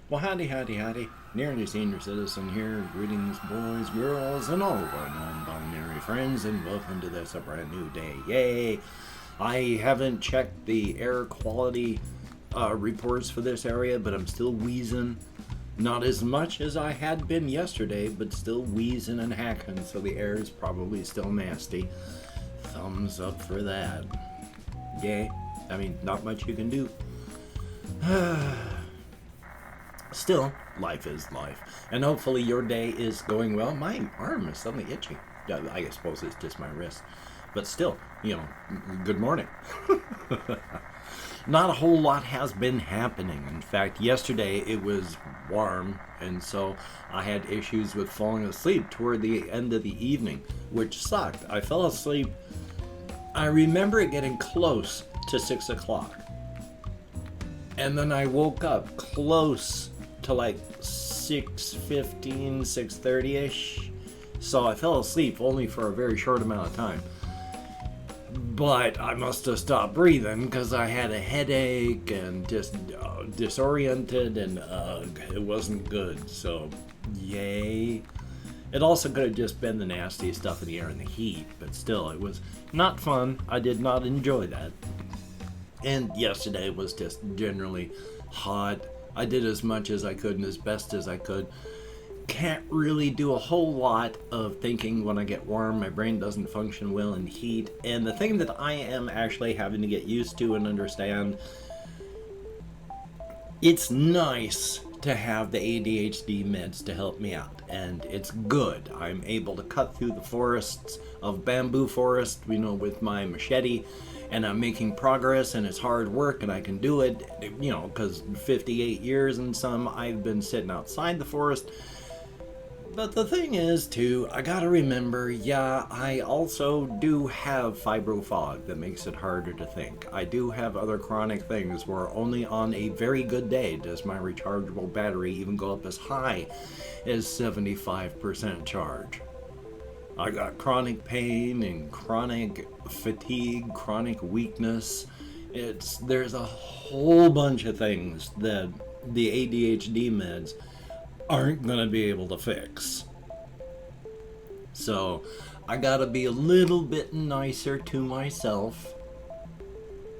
Well, howdy, howdy, howdy. Nearly senior citizen here. Greetings, boys, girls, and all of our non-binary friends, and welcome to this a brand new day. Yay! I haven't checked the air quality reports for this area, but I'm still wheezing. Not as much as I had been yesterday, but still wheezing and hacking, so the air is probably still nasty. Thumbs up for that. Yay. I mean, not much you can do. Still, life is life. And hopefully your day is going well. My arm is suddenly itchy. I suppose it's just my wrist. But still, good morning. Not a whole lot has been happening. In fact, yesterday it was warm, and so I had issues with falling asleep toward the end of the evening, which sucked. I fell asleep. I remember it getting close to 6 o'clock. And then I woke up close to like 6:15, 6:30-ish. So I fell asleep only for a very short amount of time. But I must have stopped breathing because I had a headache and just disoriented, and it wasn't good. So, yay. It also could have just been the nasty stuff in the air and the heat, but still, it was not fun. I did not enjoy that. And yesterday was just generally hot. I did as much as I could and as best as I could. Can't really do a whole lot of thinking when I get warm. My brain doesn't function well in heat. And the thing that I am actually having to get used to and understand, it's nice to have the ADHD meds to help me out. And it's good. I'm able to cut through the forests of bamboo forest, with my machete. And I'm making progress, and it's hard work, and I can do it, because 58 years and some, I've been sitting outside the forest. But the thing is, too, I gotta remember, I also do have fibro fog that makes it harder to think. I do have other chronic things where only on a very good day does my rechargeable battery even go up as high as 75% charge. I got chronic pain and chronic fatigue, chronic weakness. There's a whole bunch of things that the ADHD meds aren't going to be able to fix. So I gotta be a little bit nicer to myself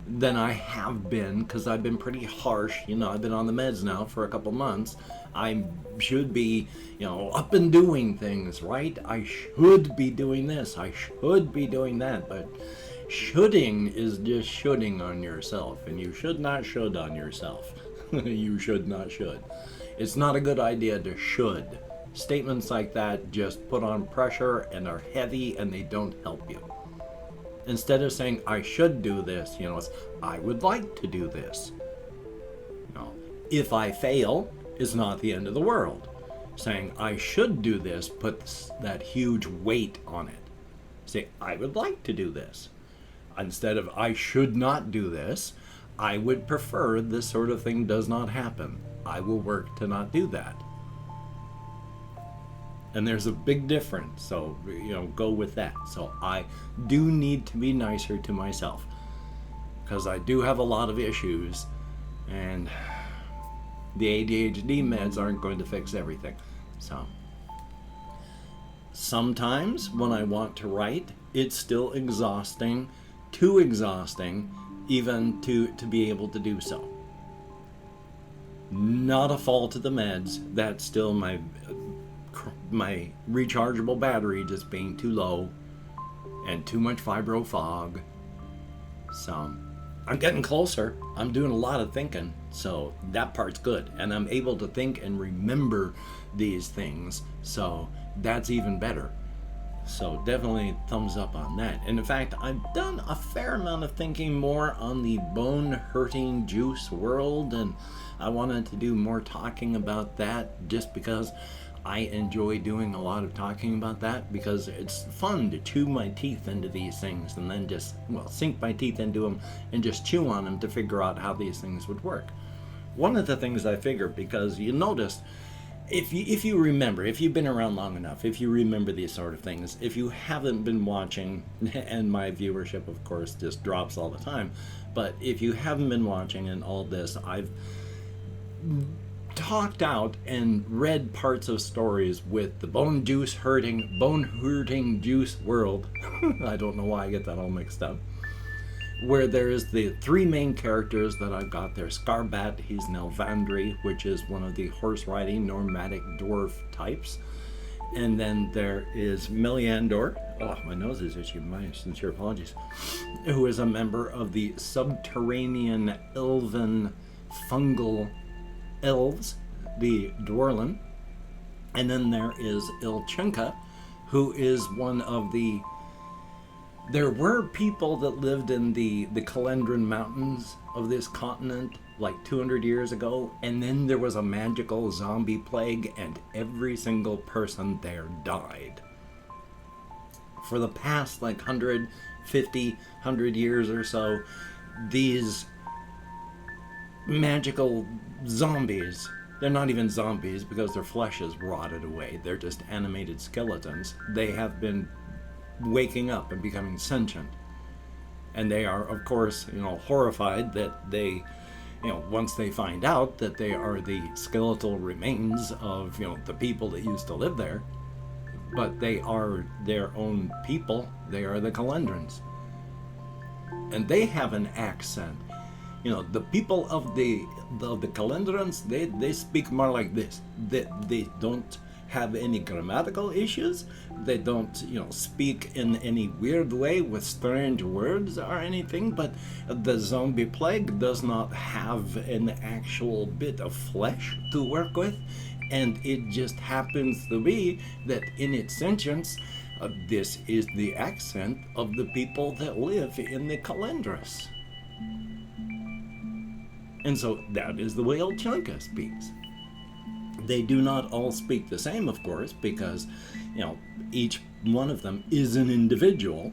than I have been, because I've been pretty harsh. I've been on the meds now for a couple months. I should be, up and doing things, right? I should be doing this. I should be doing that. But shoulding is just shoulding on yourself. And you should not should on yourself. You should not should. It's not a good idea to should. Statements like that just put on pressure and are heavy, and they don't help you. Instead of saying, I should do this, it's, I would like to do this. If I fail, is not the end of the world. Saying, I should do this puts that huge weight on it. Say, I would like to do this. Instead of, I should not do this, I would prefer this sort of thing does not happen. I will work to not do that. And there's a big difference, so, go with that. So I do need to be nicer to myself, because I do have a lot of issues, and the ADHD meds aren't going to fix everything. So sometimes when I want to write, it's still exhausting, too exhausting, even to be able to do so. Not a fault of the meds. That's still my rechargeable battery just being too low and too much fibro fog. So I'm getting closer. I'm doing a lot of thinking, so that part's good. And I'm able to think and remember these things, so that's even better. So definitely thumbs up on that. And in fact, I've done a fair amount of thinking more on the bone-hurting juice world, and I wanted to do more talking about that just because I enjoy doing a lot of talking about that, because it's fun to chew my teeth into these things and then just, sink my teeth into them and just chew on them to figure out how these things would work. One of the things I figured, because you notice, if you remember, if you've been around long enough, if you remember these sort of things, if you haven't been watching, and my viewership, of course, just drops all the time, but if you haven't been watching and all this, I've talked out and read parts of stories with the bone hurting juice world. I don't know why I get that all mixed up. Where there's the three main characters that I've got there. Scarbat, he's an Elvandri, which is one of the horse-riding nomadic dwarf types. And then there is Meliandor. Oh, my nose is itchy. My sincere apologies. Who is a member of the subterranean elven fungal elves, the Dwarlen. And then there is Ilchenka, who is one of the... There were people that lived in the Calendran Mountains of this continent like 200 years ago, and then there was a magical zombie plague, and every single person there died. For the past like 100 years or so, these magical zombies, they're not even zombies because their flesh is rotted away, they're just animated skeletons. They have been waking up and becoming sentient, and they are, of course, horrified that they, once they find out that they are the skeletal remains of, the people that used to live there, but they are their own people. They are the Calendrans, and they have an accent. The people of the Calendrans, they speak more like this. They don't have any grammatical issues. They don't, speak in any weird way with strange words or anything, but the zombie plague does not have an actual bit of flesh to work with, and it just happens to be that in its sentience, this is the accent of the people that live in the Calendras. And so that is the way Ilchenka speaks. They do not all speak the same, of course, because, each one of them is an individual.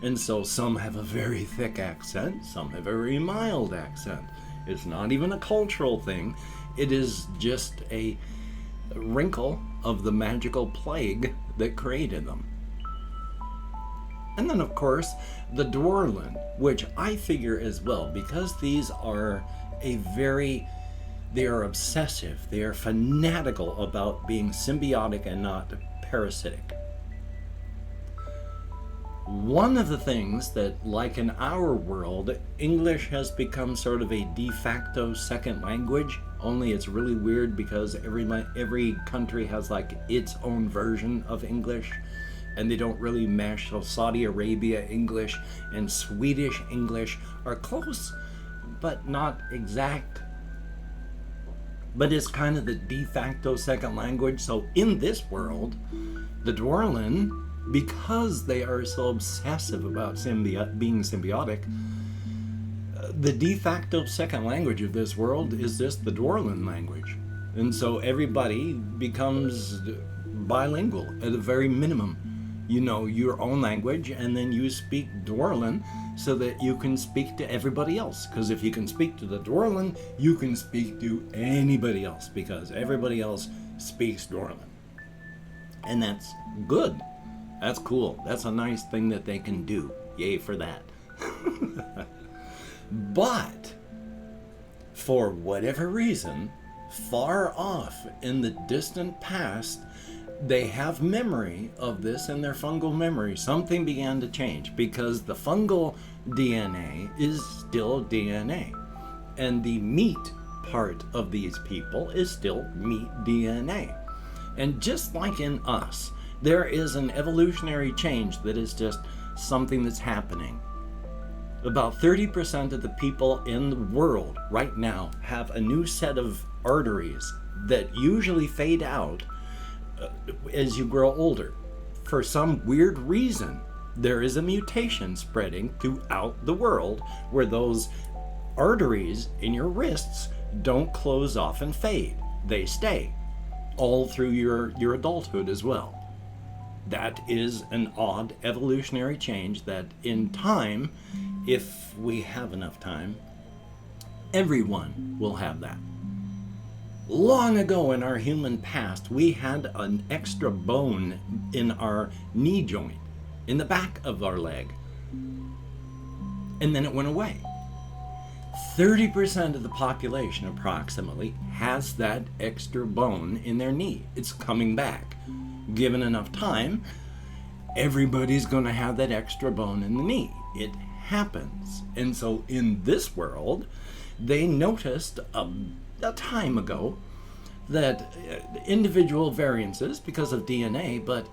And so some have a very thick accent, some have a very mild accent. It's not even a cultural thing. It is just a wrinkle of the magical plague that created them. And then, of course, the Dwarlen, which I figure as well, because these are they are obsessive, they are fanatical about being symbiotic and not parasitic. One of the things that, like in our world, English has become sort of a de facto second language, only it's really weird because every country has like its own version of English, and they don't really mesh. So Saudi Arabia English and Swedish English are close, but not exact. But it's kind of the de facto second language. So in this world, the Dwarlen, because they are so obsessive about being symbiotic, the de facto second language of this world is just the Dwarlen language. And so everybody becomes bilingual at a very minimum. You know your own language, and then you speak Dwarlen so that you can speak to everybody else. Because if you can speak to the Dwarlen, you can speak to anybody else, because everybody else speaks Dwarlen. And that's good. That's cool. That's a nice thing that they can do. Yay for that. But for whatever reason, far off in the distant past, they have memory of this in their fungal memory. Something began to change because the fungal DNA is still DNA. And the meat part of these people is still meat DNA. And just like in us, there is an evolutionary change that is just something that's happening. About 30% of the people in the world right now have a new set of arteries that usually fade out as you grow older. For some weird reason, there is a mutation spreading throughout the world where those arteries in your wrists don't close off and fade. They stay all through your adulthood as well. That is an odd evolutionary change that in time, if we have enough time, everyone will have that. Long ago in our human past, we had an extra bone in our knee joint, in the back of our leg. And then it went away. 30% of the population approximately has that extra bone in their knee. It's coming back. Given enough time, everybody's going to have that extra bone in the knee. It happens. And so in this world, they noticed a time ago that individual variances because of DNA, but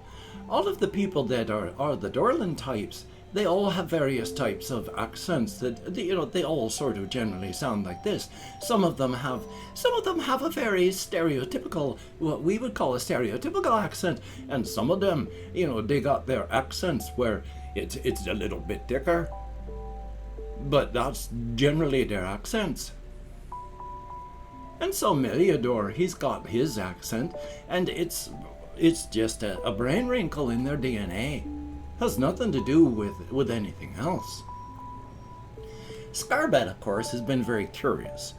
all of the people that are the Dorland types, they all have various types of accents that, they all sort of generally sound like this. Some of them have a very stereotypical, what we would call a stereotypical accent, and some of them, they got their accents where it's a little bit thicker, but that's generally their accents. And so Meliador, he's got his accent, and it's just a brain wrinkle in their DNA. Has nothing to do with anything else. Scarbat, of course, has been very curious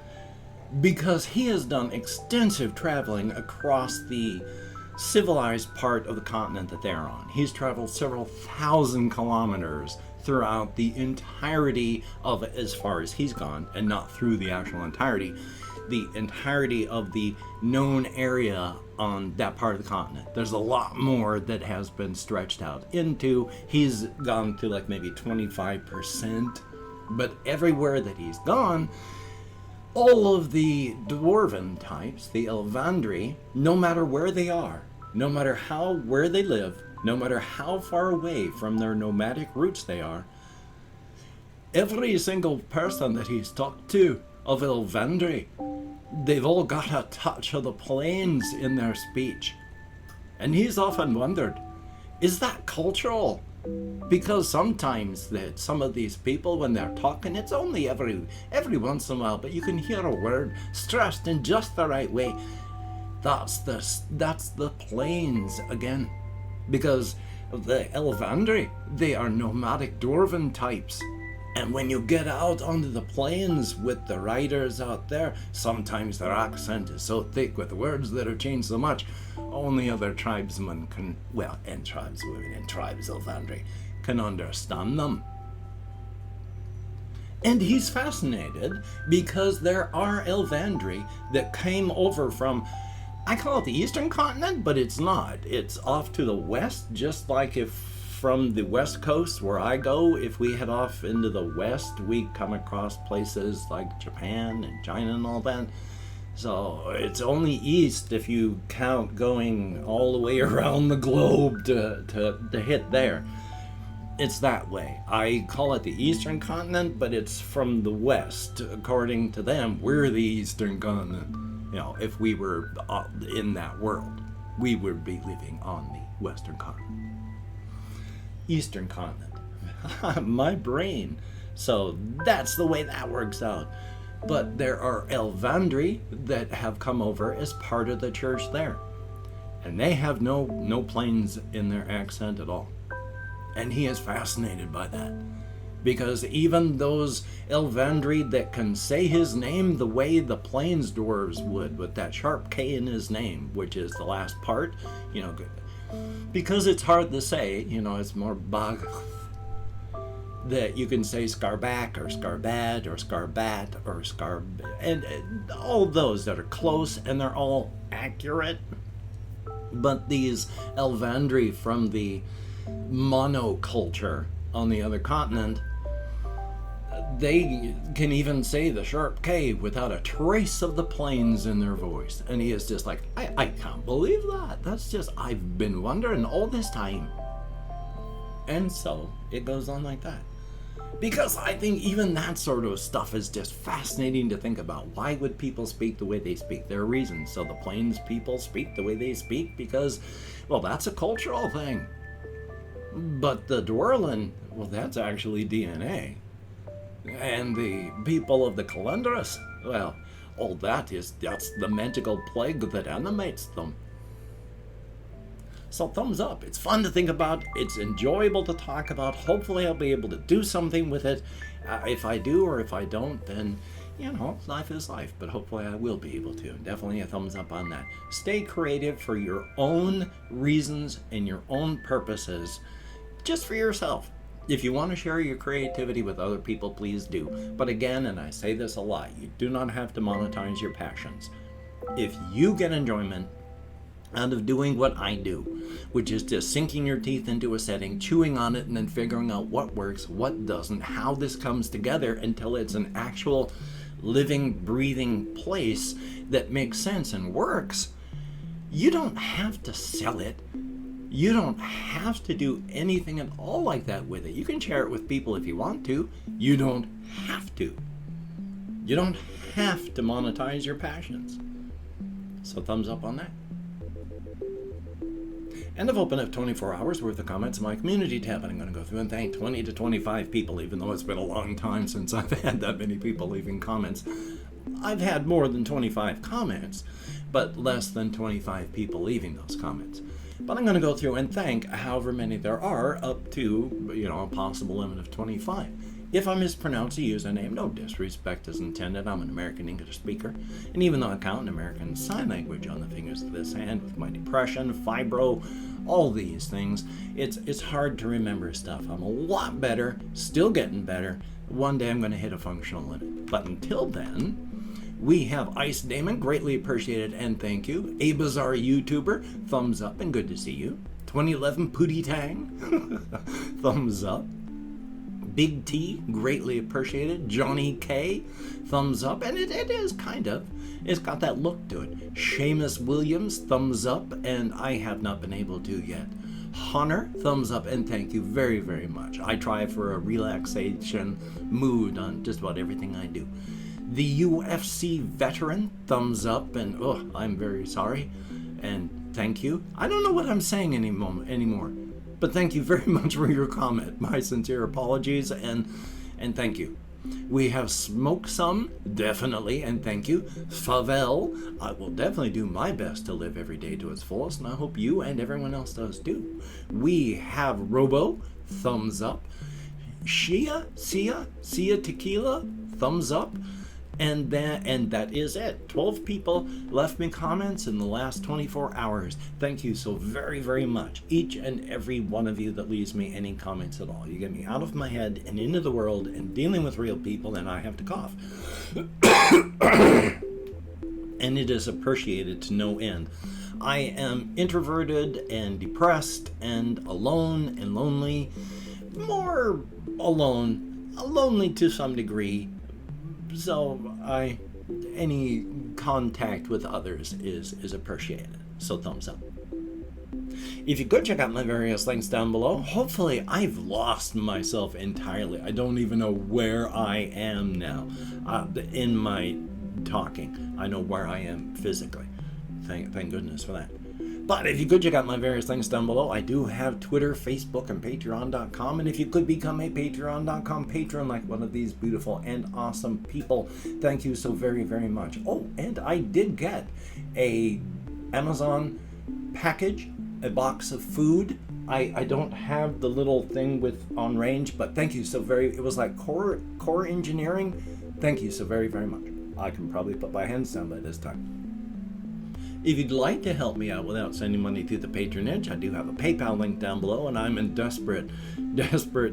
because he has done extensive traveling across the civilized part of the continent that they're on. He's traveled several thousand kilometers throughout the entirety of it, as far as he's gone, and not through the actual entirety, the entirety of the known area on that part of the continent. There's a lot more that has been stretched out into. He's gone to like maybe 25%, but everywhere that he's gone, all of the dwarven types, the Elvandri, no matter where they are, no matter where they live, no matter how far away from their nomadic roots they are, every single person that he's talked to of Elvandri, they've all got a touch of the plains in their speech. And he's often wondered, is that cultural? Because sometimes that some of these people, when they're talking, it's only every once in a while, but you can hear a word stressed in just the right way. That's the plains again. Because the Elvandri, they are nomadic dwarven types. And when you get out onto the plains with the riders out there, sometimes their accent is so thick with words that are changed so much, only other tribesmen can, and tribeswomen and tribes Elvandri can understand them. And he's fascinated because there are Elvandri that came over from, I call it the eastern continent, but it's not. It's off to the west, just like if from the west coast where I go, if we head off into the west, we come across places like Japan and China and all that. So it's only east if you count going all the way around the globe to hit there. It's that way. I call it the eastern continent, but it's from the west. According to them, we're the eastern continent. If we were in that world, we would be living on the western continent. Eastern continent. My brain. So that's the way that works out. But there are Elvandri that have come over as part of the church there. And they have no plains in their accent at all. And he is fascinated by that. Because even those Elvandri that can say his name the way the plains dwarves would, with that sharp K in his name, which is the last part, because it's hard to say, it's more bog, that you can say Scarback or Scarbad or Scarbat or Scarb, and all those that are close and they're all accurate. But these Elvandri from the monoculture on the other continent, they can even say the sharp K without a trace of the plains in their voice. And he is just like, I can't believe that. That's just, I've been wondering all this time. And so it goes on like that. Because I think even that sort of stuff is just fascinating to think about. Why would people speak the way they speak? There are reasons. So the plains people speak the way they speak because, that's a cultural thing. But the Dwarlin, that's actually DNA. And the people of the Calendris, that's the magical plague that animates them. So thumbs up. It's fun to think about. It's enjoyable to talk about. Hopefully I'll be able to do something with it. If I do or if I don't, then, life is life. But hopefully I will be able to. Definitely a thumbs up on that. Stay creative for your own reasons and your own purposes. Just for yourself. If you want to share your creativity with other people, please do. But again, and I say this a lot, you do not have to monetize your passions. If you get enjoyment out of doing what I do, which is just sinking your teeth into a setting, chewing on it, and then figuring out what works, what doesn't, how this comes together until it's an actual living, breathing place that makes sense and works, you don't have to sell it. You don't have to do anything at all like that with it. You can share it with people if you want to. You don't have to. You don't have to monetize your passions. So thumbs up on that. And I've opened up 24 hours worth of comments in my community tab, and I'm going to go through and thank 20 to 25 people, even though it's been a long time since I've had that many people leaving comments. I've had more than 25 comments, but less than 25 people leaving those comments. But I'm going to go through and thank however many there are up to, a possible limit of 25. If I mispronounce a username, no disrespect is intended. I'm an American English speaker, and even though I count an American Sign Language on the fingers of this hand with my depression, fibro, all these things, it's hard to remember stuff. I'm a lot better, still getting better. One day I'm going to hit a functional limit. But until then, we have Ice Damon, greatly appreciated and thank you. A Bizarre YouTuber, thumbs up and good to see you. 2011 Pootie Tang, thumbs up. Big T, greatly appreciated. Johnny K, thumbs up. And it is kind of, it's got that look to it. Seamus Williams, thumbs up, and I have not been able to yet. Hunter, thumbs up, and thank you very, very much. I try for a relaxation mood on just about everything I do. The UFC veteran, thumbs up, and I'm very sorry, and thank you. I don't know what I'm saying anymore, but thank you very much for your comment. My sincere apologies, and thank you. We have Smoke Some, definitely, and thank you. Favel, I will definitely do my best to live every day to its fullest, and I hope you and everyone else does too. We have Robo, thumbs up. Sia Tequila, thumbs up. And that is it. 12 people left me comments in the last 24 hours. Thank you so very, very much. Each and every one of you that leaves me any comments at all. You get me out of my head and into the world and dealing with real people, and I have to cough. And it is appreciated to no end. I am introverted and depressed and alone and lonely. More alone. Lonely to some degree. So any contact with others is appreciated. So thumbs up. If you could check out my various links down below. Hopefully I've lost myself entirely. I don't even know where I am now in my talking. I know where I am physically. Thank goodness for that. But if you could check out my various links down below, I do have Twitter, Facebook, and Patreon.com. And if you could become a Patreon.com patron like one of these beautiful and awesome people, thank you so very, very much. Oh, and I did get a Amazon package, a box of food. I don't have the little thing with on range, but thank you so very, it was like core engineering. Thank you so very, very much. I can probably put my hands down by this time. If you'd like to help me out without sending money through the patronage, I do have a PayPal link down below, and I'm in desperate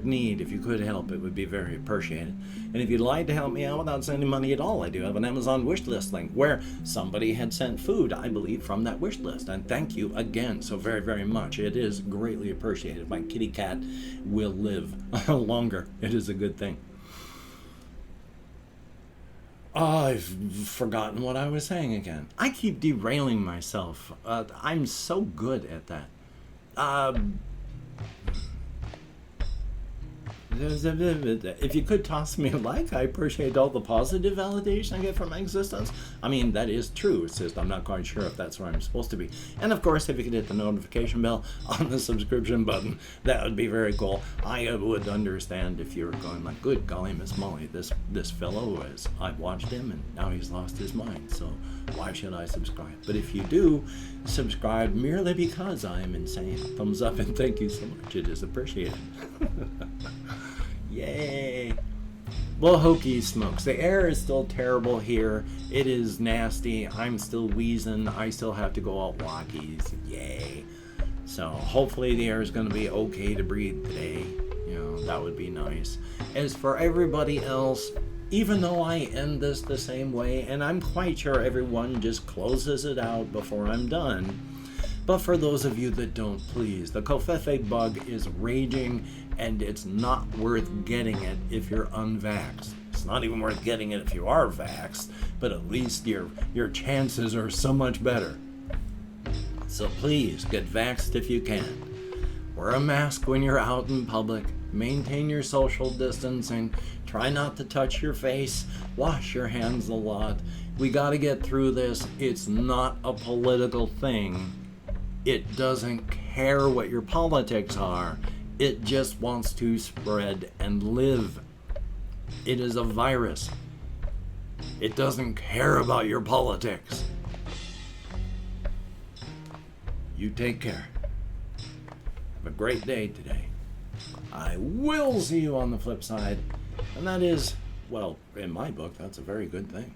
need. If you could help, it would be very appreciated. And if you'd like to help me out without sending money at all, I do have an Amazon wish list link where somebody had sent food, I believe, from that wish list. And thank you again so very, very much. It is greatly appreciated. My kitty cat will live longer. It is a good thing. I've forgotten what I was saying again. I keep derailing myself. I'm so good at that. If you could toss me a like, I appreciate all the positive validation I get from my existence. I mean, that is true. It's just I'm not quite sure if that's where I'm supposed to be. And of course, if you could hit the notification bell on the subscription button, that would be very cool. I would understand if you were going like, good golly, Miss Molly, this fellow I've watched him and now he's lost his mind. So why should I subscribe? But if you do subscribe merely because I am insane, thumbs up and thank you so much. It is appreciated. Yay. Well, hokey smokes. The air is still terrible here. It is nasty. I'm still wheezing. I still have to go out walkies. Yay. So hopefully the air is going to be okay to breathe today. That would be nice. As for everybody else, even though I end this the same way, and I'm quite sure everyone just closes it out before I'm done, but for those of you that don't, please, the covfefe bug is raging, and it's not worth getting it if you're unvaxxed. It's not even worth getting it if you are vaxxed, but at least your chances are so much better. So please, get vaxxed if you can. Wear a mask when you're out in public. Maintain your social distancing. Try not to touch your face. Wash your hands a lot. We got to get through this. It's not a political thing. It doesn't care what your politics are. It just wants to spread and live. It is a virus. It doesn't care about your politics. You take care. Have a great day today. I will see you on the flip side. And that is, well, in my book, that's a very good thing.